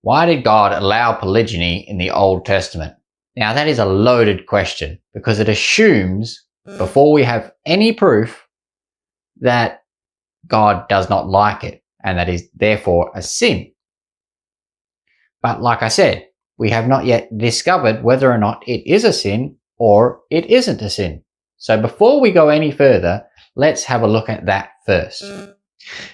Why did God allow polygyny in the Old Testament? Now, that is a loaded question because it assumes, before we have any proof, that God does not like it and that is therefore a sin. But like I said, we have not yet discovered whether or not it is a sin or it isn't a sin. So before we go any further, let's have a look at that first.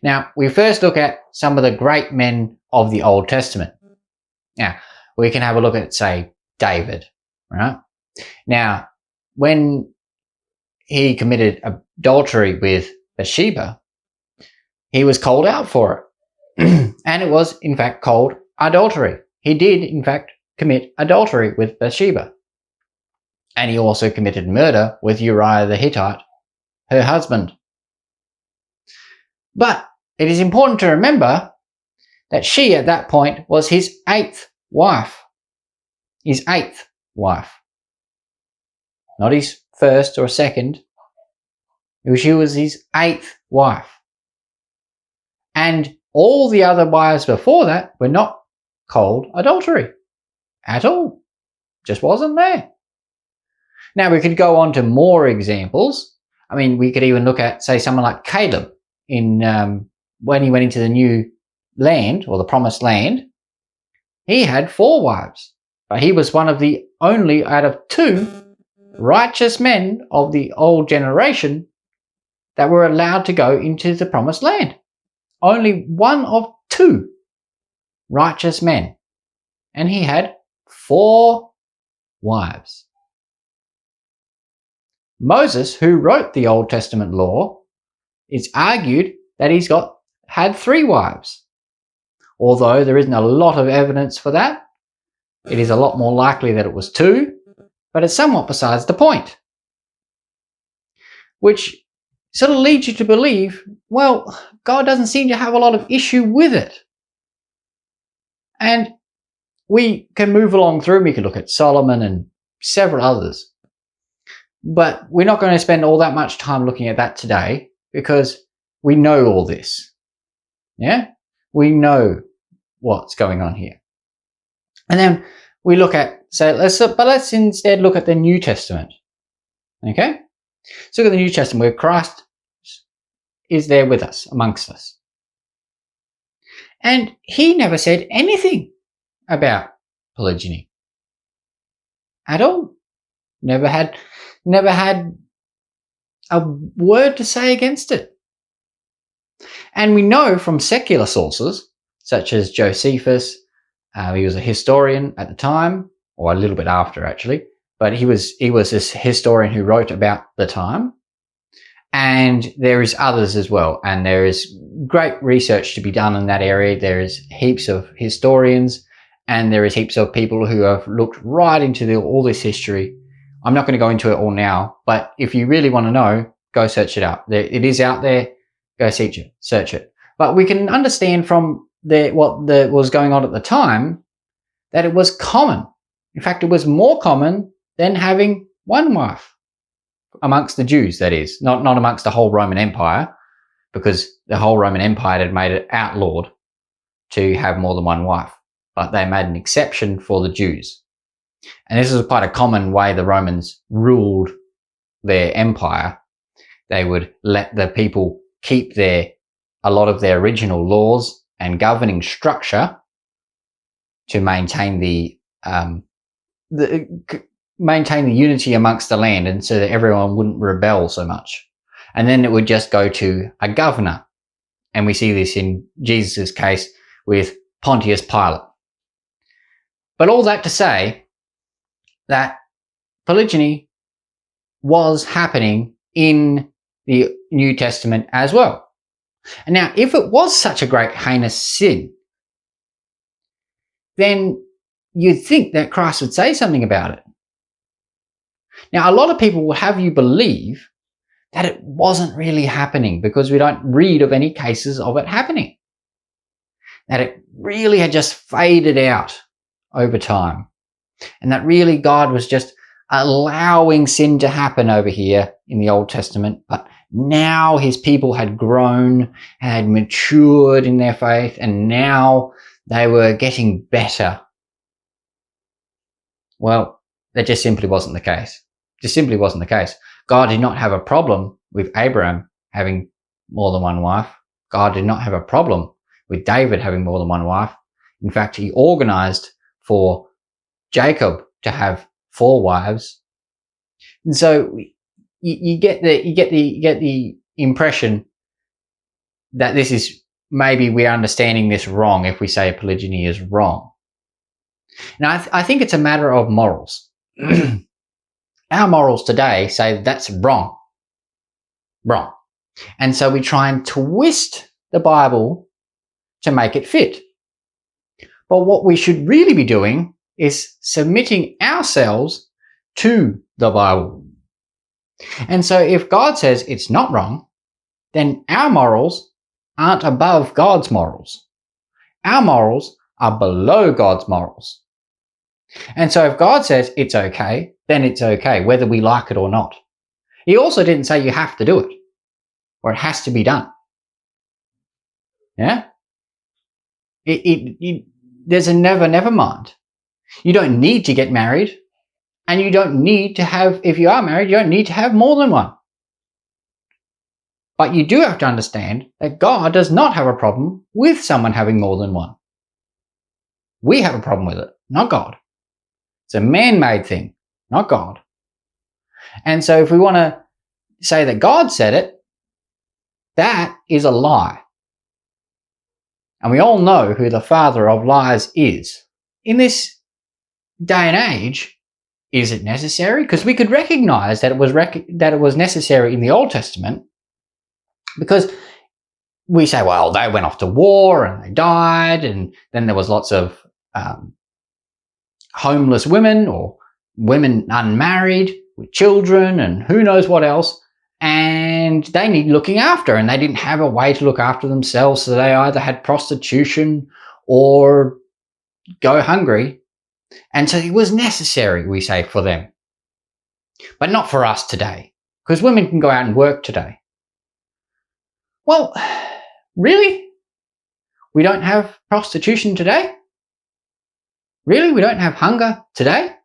Now, we first look at some of the great men of the Old Testament. Now, we can have a look at, say, David, right? Now, when he committed adultery with Bathsheba, he was called out for it. And it was, in fact, called adultery. He did, in fact, commit adultery with Bathsheba. And he also committed murder with Uriah the Hittite, her husband. But it is important to remember that she, at that point, was his 8th wife. His 8th wife. Not his first or second. She was his 8th wife. And all the other wives before that were not called adultery at all. Just wasn't there. Now, we could go on to more examples. I mean, we could even look at, say, someone like Caleb in when he went into the new land, or the promised land. He had 4 wives, but he was one of the only out of 2 righteous men of the old generation that were allowed to go into the promised land. Only one of 2 righteous men. And he had 4 wives. Moses, who wrote the Old Testament law, it's argued that he's had 3 wives. Although there isn't a lot of evidence for that, it is a lot more likely that it was 2, but it's somewhat besides the point. Which sort of leads you to believe, well, God doesn't seem to have a lot of issue with it. And we can move along through, we can look at Solomon and several others. But we're not going to spend all that much time looking at that today because we know all this. Yeah? We know what's going on here. And then we look at, let's instead look at the New Testament. Okay? Let's look at the New Testament where Christ is there with us, amongst us. And he never said anything about polygyny. At all. Never had a word to say against it. And we know from secular sources, such as Josephus, he was a historian at the time, or a little bit after actually, but he was this historian who wrote about the time. And there is others as well, and there is great research to be done in that area. There is heaps of historians, and there is heaps of people who have looked right into all this history. I'm not going to go into it all now, but if you really want to know, go search it out. It is out there. Go search it. But we can understand from what was going on at the time that it was common. In fact, it was more common than having 1 wife. Amongst the Jews, that is, not amongst the whole Roman Empire, because the whole Roman Empire had made it outlawed to have more than 1 wife. But they made an exception for the Jews. And this is quite a common way the Romans ruled their empire. They would let the people keep a lot of their original laws and governing structure to maintain the unity amongst the land, and so that everyone wouldn't rebel so much. And then it would just go to a governor. And we see this in Jesus' case with Pontius Pilate. But all that to say that polygyny was happening in the New Testament as well. And now, if it was such a great heinous sin, then you'd think that Christ would say something about it. Now, a lot of people will have you believe that it wasn't really happening because we don't read of any cases of it happening. That it really had just faded out over time. And that really God was just allowing sin to happen over here in the Old Testament. But now his people had grown, had matured in their faith, and now they were getting better. Well, that just simply wasn't the case. Just simply wasn't the case. God did not have a problem with Abraham having more than one wife. God did not have a problem with David having more than one wife. In fact, he organized for Jacob to have 4 wives. And so you get the impression that this is, maybe we're understanding this wrong if we say polygyny is wrong. Now, I think it's a matter of morals. Our morals today say that's wrong. Wrong. And so we try and twist the Bible to make it fit. But what we should really be doing is submitting ourselves to the Bible. And so if God says it's not wrong, then our morals aren't above God's morals. Our morals are below God's morals. And so if God says it's okay, then it's okay, whether we like it or not. He also didn't say you have to do it, or it has to be done. Yeah? There's a never mind. You don't need to get married, and you don't need to have, if you are married, you don't need to have more than one. But you do have to understand that God does not have a problem with someone having more than one. We have a problem with it, not God. It's a man-made thing, not God. And so if we want to say that God said it, that is a lie. And we all know who the father of lies is. In this day and age, is it necessary? Because we could recognize that it was necessary in the Old Testament, because we say, well, they went off to war and they died, and then there was lots of homeless women or women unmarried with children and who knows what else, and they need looking after, and they didn't have a way to look after themselves, so they either had prostitution or go hungry. And so it was necessary, we say, for them. But not for us today, because women can go out and work today. Well, really? We don't have prostitution today? Really? We don't have hunger today?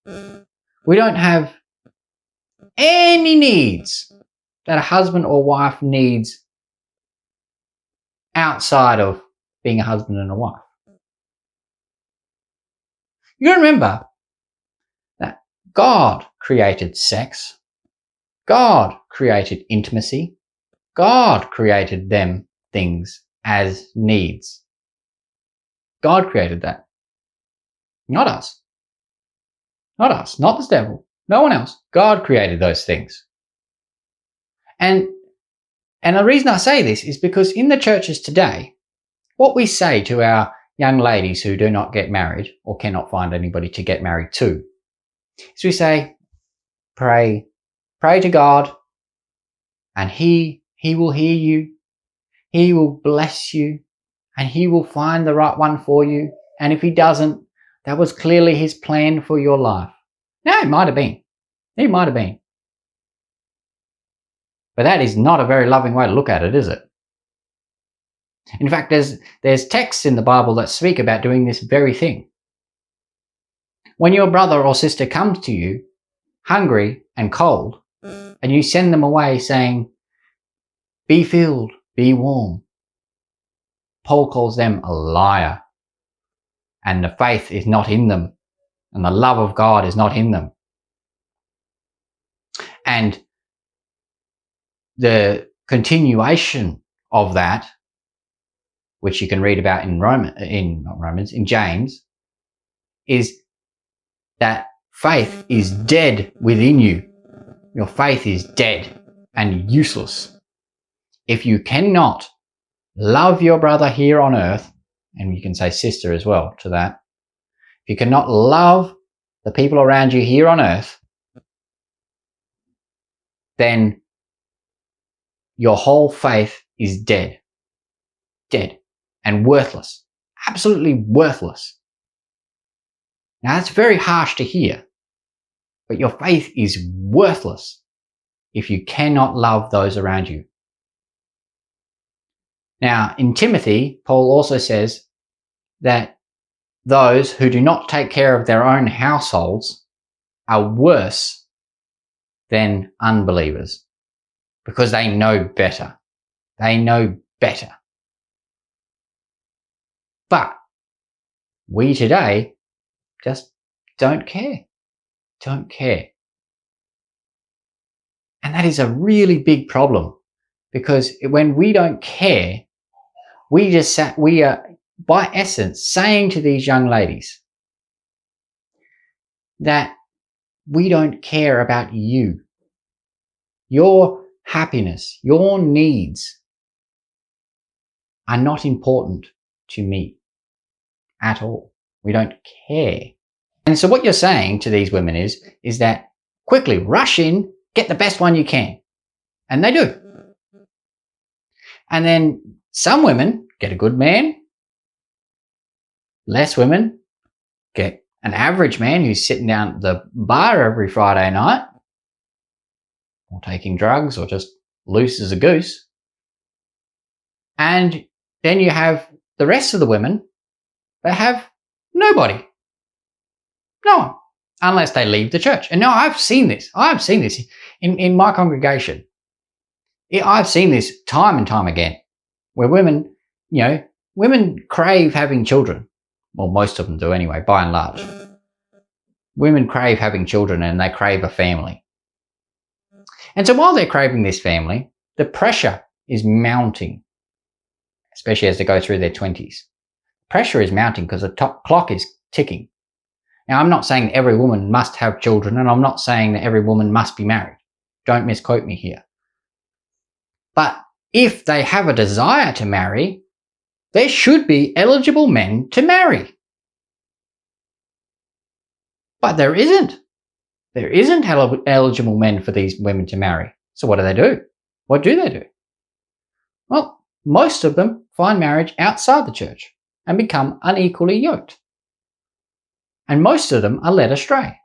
We don't have any needs that a husband or wife needs outside of being a husband and a wife. You remember that God created sex. God created intimacy. God created them things as needs. God created that. Not us. Not us. Not the devil. No one else. God created those things. And the reason I say this is because in the churches today, what we say to our young ladies who do not get married or cannot find anybody to get married to is we say, pray to God, and He will hear you. He will bless you, and He will find the right one for you. And if He doesn't, that was clearly His plan for your life. Now, it might have been. It might have been. But that is not a very loving way to look at it, is it? In fact, there's texts in the Bible that speak about doing this very thing. When your brother or sister comes to you hungry and cold, and you send them away saying, be filled, be warm, Paul calls them a liar, and the faith is not in them, and the love of God is not in them. And the continuation of that, which you can read about in James, is that faith is dead within you. Your faith is dead and useless. If you cannot love your brother here on earth, and you can say sister as well to that, if you cannot love the people around you here on earth, then your whole faith is dead. Dead and worthless. Absolutely worthless. Now, that's very harsh to hear, but your faith is worthless if you cannot love those around you. Now, in Timothy, Paul also says that those who do not take care of their own households are worse than unbelievers because they know better. They know better. But we today just don't care. Don't care. And that is a really big problem, because when we don't care, we are by essence saying to these young ladies that we don't care about you. Your happiness, your needs are not important to me at all. We don't care. And so what you're saying to these women is that quickly rush in, get the best one you can. And they do. And then some women get a good man. Less women get an average man who's sitting down at the bar every Friday night, or taking drugs, or just loose as a goose. And then you have the rest of the women that have nobody. No one. Unless they leave the church. And no, I've seen this. I've seen this in my congregation. I've seen this time and time again, where women, women crave having children. Well, most of them do anyway, by and large. Women crave having children, and they crave a family. And so while they're craving this family, the pressure is mounting, especially as they go through their 20s. Pressure is mounting because the clock is ticking. Now, I'm not saying that every woman must have children, and I'm not saying that every woman must be married. Don't misquote me here. But if they have a desire to marry, there should be eligible men to marry. But there isn't. There isn't eligible men for these women to marry. So what do? What do they do? Well, most of them find marriage outside the church and become unequally yoked. And most of them are led astray.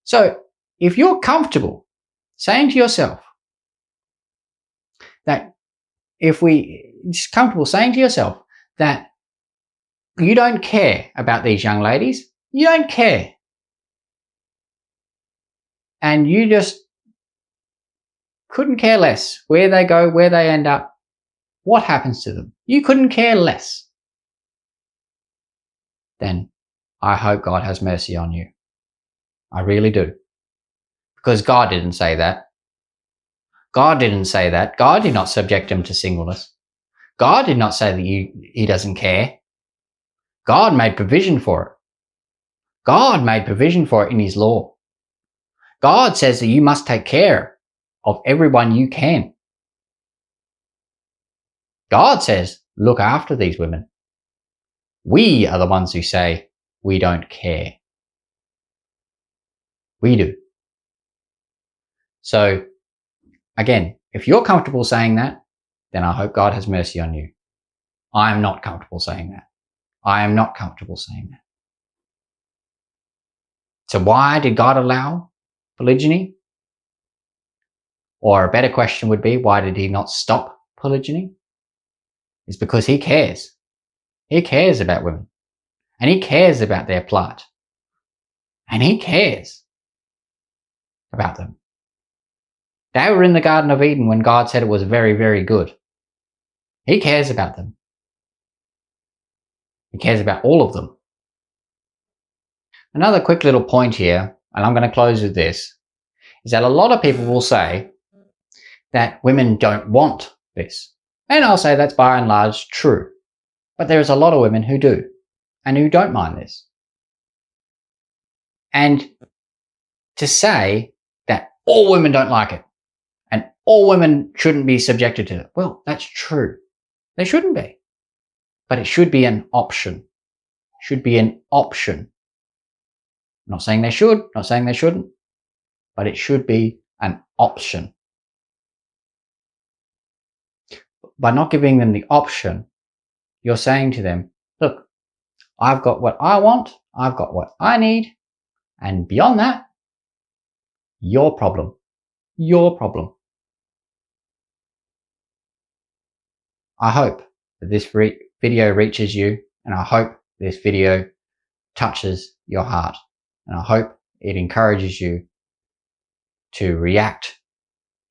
So if you're comfortable saying to yourself that that you don't care about these young ladies, you don't care, and you just couldn't care less where they go, where they end up, what happens to them, you couldn't care less, then I hope God has mercy on you. I really do. Because God didn't say that. God didn't say that. God did not subject him to singleness. God did not say that he doesn't care. God made provision for it. God made provision for it in his law. God says that you must take care of everyone you can. God says, look after these women. We are the ones who say we don't care. We do. So, again, if you're comfortable saying that, then I hope God has mercy on you. I am not comfortable saying that. I am not comfortable saying that. So why did God allow polygyny? Or a better question would be, why did he not stop polygyny? It's because he cares. He cares about women. And he cares about their plight. And he cares about them. They were in the Garden of Eden when God said it was very, very good. He cares about them. He cares about all of them. Another quick little point here, and I'm going to close with this, is that a lot of people will say that women don't want this. And I'll say that's by and large true. But there is a lot of women who do, and who don't mind this. And to say that all women don't like it, and all women shouldn't be subjected to it, well, that's true. They shouldn't be. But it should be an option. It should be an option. I'm not saying they should, not saying they shouldn't, but it should be an option. By not giving them the option, you're saying to them, look, I've got what I want, I've got what I need, and beyond that, your problem. Your problem. I hope that this video reaches you, and I hope this video touches your heart. And I hope it encourages you to react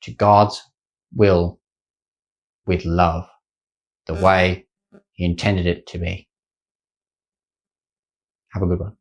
to God's will with love, the way He intended it to be. Have a good one.